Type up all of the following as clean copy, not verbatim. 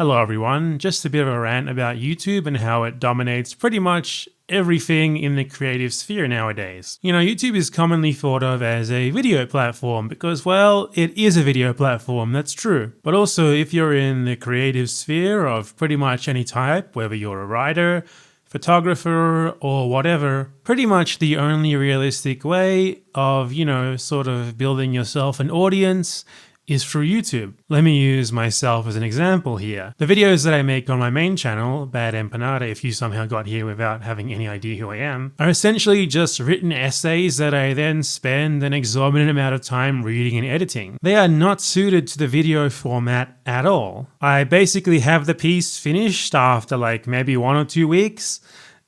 Hello everyone, just a bit of a rant about YouTube and how it dominates pretty much everything in the creative sphere nowadays. You know, YouTube is commonly thought of as a video platform because, well, it is a video platform, that's true. But also, if you're in the creative sphere of pretty much any type, whether you're a writer, photographer, or whatever, pretty much the only realistic way of, sort of building yourself an audience is through YouTube. Let me use myself as an example here. The videos that I make on my main channel, Bad Empanada, if you somehow got here without having any idea who I am, are essentially just written essays that I then spend an exorbitant amount of time reading and editing. They are not suited to the video format at all. I basically have the piece finished after maybe 1 or 2 weeks,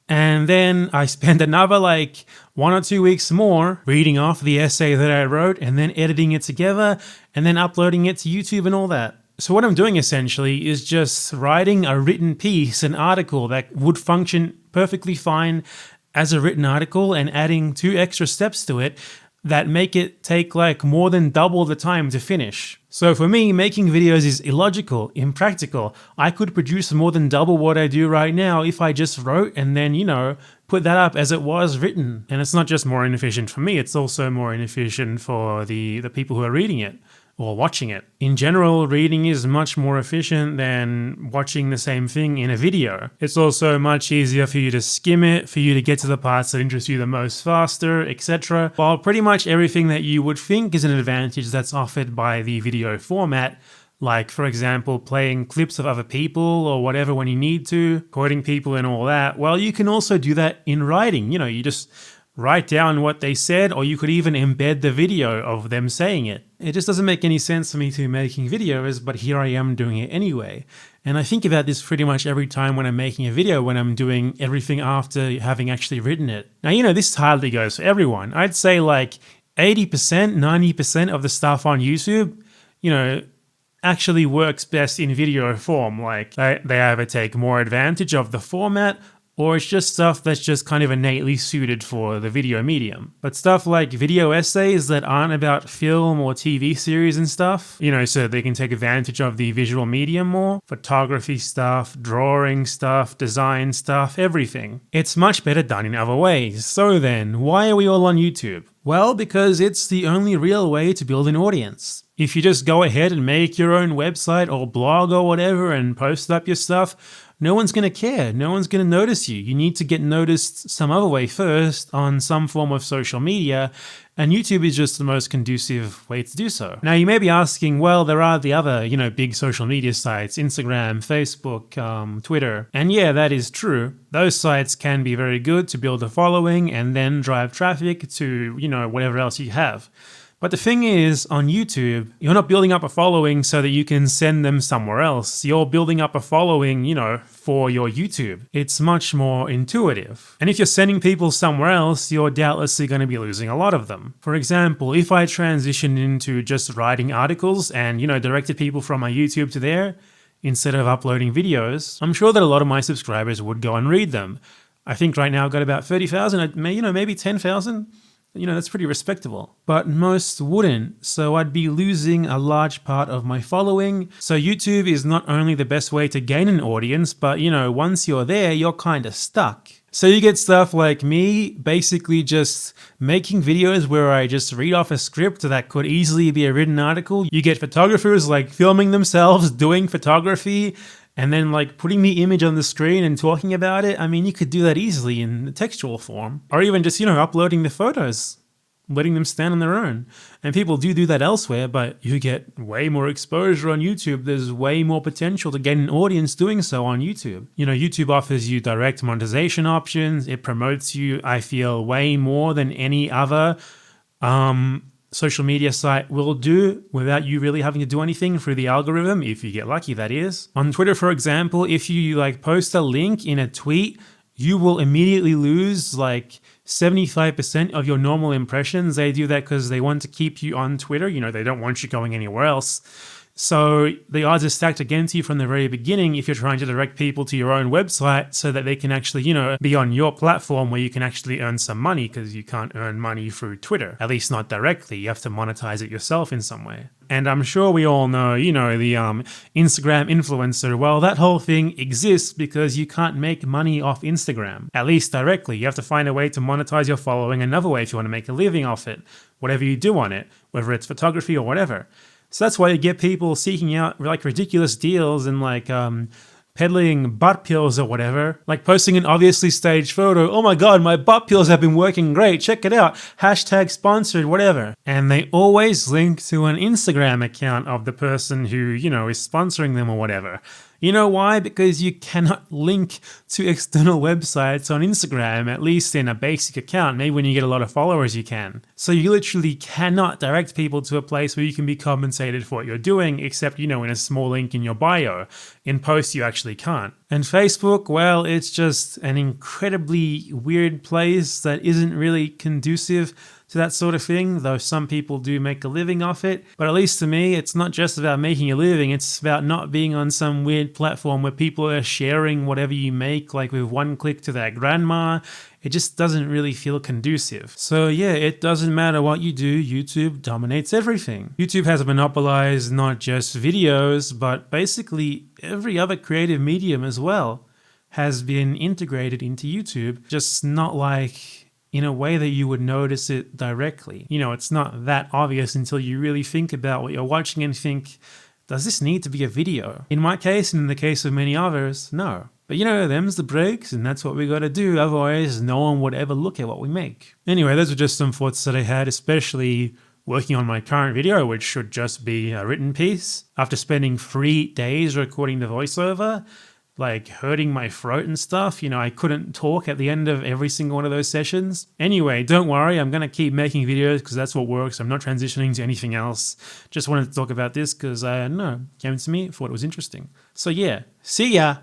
and then I spend another 1 or 2 weeks more reading off the essay that I wrote and then editing it together and then uploading it to YouTube and all that. So what I'm doing essentially is just writing a written piece, an article that would function perfectly fine as a written article, and adding 2 extra steps to it that make it take more than double the time to finish. So for me, making videos is illogical, impractical. I could produce more than double what I do right now if I just wrote and then, put that up as it was written. And it's not just more inefficient for me, it's also more inefficient for the people who are reading it or watching it. In general, reading is much more efficient than watching the same thing in a video. It's also much easier for you to skim it, for you to get to the parts that interest you the most faster, etc. While pretty much everything that you would think is an advantage that's offered by the video format, like, for example, playing clips of other people or whatever when you need to, quoting people and all that, well, you can also do that in writing. You just write down what they said, or you could even embed the video of them saying it. It just doesn't make any sense for me to be making videos, but here I am doing it anyway. And I think about this pretty much every time when I'm making a video, when I'm doing everything after having actually written it. Now, this hardly goes for everyone. I'd say 80%, 90% of the stuff on YouTube, actually works best in video form. They either take more advantage of the format, or it's just stuff that's just kind of innately suited for the video medium. But stuff like video essays that aren't about film or TV series and stuff, so they can take advantage of the visual medium more, photography stuff, drawing stuff, design stuff, everything. It's much better done in other ways. So then, why are we all on YouTube? Well, because it's the only real way to build an audience. If you just go ahead and make your own website or blog or whatever and post up your stuff, no one's going to care. No one's going to notice you. You need to get noticed some other way first, on some form of social media, and YouTube is just the most conducive way to do so. Now, you may be asking, well, there are the other, big social media sites, Instagram, Facebook, Twitter. And yeah, that is true. Those sites can be very good to build a following and then drive traffic to, whatever else you have. But the thing is, on YouTube, you're not building up a following so that you can send them somewhere else. You're building up a following, for your YouTube. It's much more intuitive. And if you're sending people somewhere else, you're doubtlessly going to be losing a lot of them. For example, if I transitioned into just writing articles and, directed people from my YouTube to there, instead of uploading videos, I'm sure that a lot of my subscribers would go and read them. I think right now I've got about 30,000, maybe 10,000. That's pretty respectable. But most wouldn't, so I'd be losing a large part of my following. So YouTube is not only the best way to gain an audience, but once you're there, you're kind of stuck. So you get stuff like me basically just making videos where I just read off a script that could easily be a written article. You get photographers filming themselves doing photography, and then putting the image on the screen and talking about it. I mean, you could do that easily in the textual form. Or even just, uploading the photos, letting them stand on their own. And people do that elsewhere, but you get way more exposure on YouTube. There's way more potential to gain an audience doing so on YouTube. YouTube offers you direct monetization options. It promotes you, I feel, way more than any other social media site will do without you really having to do anything through the algorithm, if you get lucky, that is. On Twitter, for example, if you post a link in a tweet, you will immediately lose 75% of your normal impressions. They do that because they want to keep you on Twitter. They don't want you going anywhere else. So the odds are stacked against you from the very beginning if you're trying to direct people to your own website so that they can actually, be on your platform where you can actually earn some money, because you can't earn money through Twitter, at least not directly. You have to monetize it yourself in some way. And I'm sure we all know, the Instagram influencer. Well, that whole thing exists because you can't make money off Instagram, at least directly. You have to find a way to monetize your following another way if you want to make a living off it, whatever you do on it, whether it's photography or whatever. So that's why you get people seeking out like ridiculous deals and like peddling butt pills or whatever, like posting an obviously staged photo. Oh my God, my butt pills have been working great. Check it out. Hashtag sponsored, whatever. And they always link to an Instagram account of the person who, is sponsoring them or whatever. You know why? Because you cannot link to external websites on Instagram, at least in a basic account. Maybe when you get a lot of followers, you can. So you literally cannot direct people to a place where you can be compensated for what you're doing, except, in a small link in your bio. In posts, you actually can't. And Facebook, well, it's just an incredibly weird place that isn't really conducive to that sort of thing, though some people do make a living off it. But at least to me, it's not just about making a living, it's about not being on some weird platform where people are sharing whatever you make, like with one click to their grandma. It just doesn't really feel conducive. So yeah, it doesn't matter what you do, YouTube dominates everything. YouTube has monopolized not just videos, but basically every other creative medium as well has been integrated into YouTube, just not like in a way that you would notice it directly. It's not that obvious until you really think about what you're watching and think, does this need to be a video? In my case, and in the case of many others, no. But them's the breaks, and that's what we gotta do, otherwise no one would ever look at what we make. Anyway, those are just some thoughts that I had, especially working on my current video, which should just be a written piece. After spending 3 days recording the voiceover, like hurting my throat and stuff, I couldn't talk at the end of every single one of those sessions. Anyway, don't worry, I'm gonna keep making videos because that's what works. I'm not transitioning to anything else. Just wanted to talk about this because I don't know, came to me, thought it was interesting. So yeah, see ya!